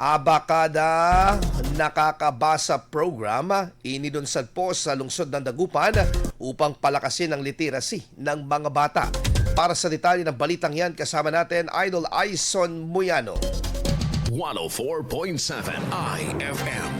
Abakada Nakakabasa Program inilunsad po sa lungsod ng Dagupan upang palakasin ang literacy ng mga bata. Para sa detalye ng balitang yan, kasama natin Idol Aison Muyano. 104.7 IFM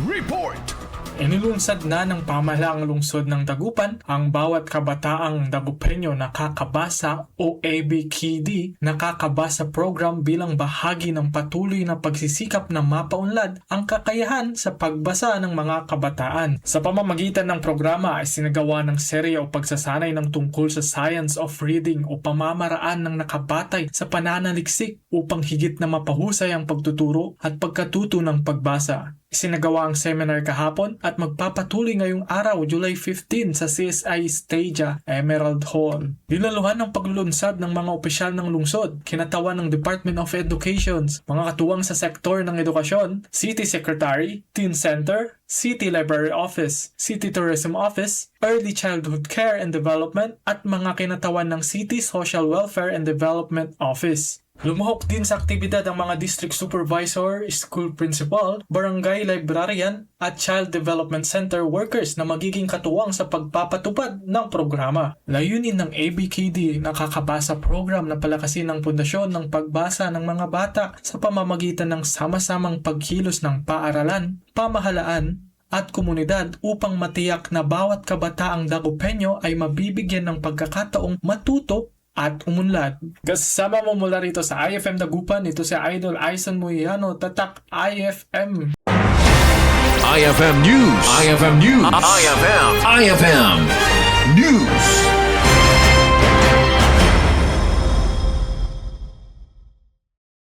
Report. Inilunsad na ng pamahalaang lungsod ng Dagupan ang bawat kabataang Dagupenyo Nakakabasa o ABKD Nakakabasa Program bilang bahagi ng patuloy na pagsisikap na mapaunlad ang kakayahan sa pagbasa ng mga kabataan. Sa pamamagitan ng programa ay sinagawa ng serye o pagsasanay ng tungkol sa science of reading o pamamaraan ng nakabatay sa pananaliksik upang higit na mapahusay ang pagtuturo at pagkatuto ng pagbasa. Isinagawa ang seminar kahapon at magpapatuloy ngayong araw, July 15 sa CSI Stadia, Emerald Hall. Dinaluhan ng paglulunsad ng mga opisyal ng lungsod, kinatawan ng Department of Education, mga katuwang sa sektor ng edukasyon, City Secretary, Teen Center, City Library Office, City Tourism Office, Early Childhood Care and Development at mga kinatawan ng City Social Welfare and Development Office. Lumuhok din sa aktibidad ang mga district supervisor, school principal, barangay librarian at child development center workers na magiging katuwang sa pagpapatupad ng programa. Layunin ng ABKD Nakakabasa Program na palakasin ang pundasyon ng pagbasa ng mga bata sa pamamagitan ng sama-samang pagkilos ng paaralan, pamahalaan, at komunidad upang matiyak na bawat kabataang Dagupenyo ay mabibigyan ng pagkakataong matuto at umunlad. Kasama mo mula rito sa IFM Dagupan, ito si Idol Aison Muyano, Tatak IFM. IFM News. IFM News. IFM News.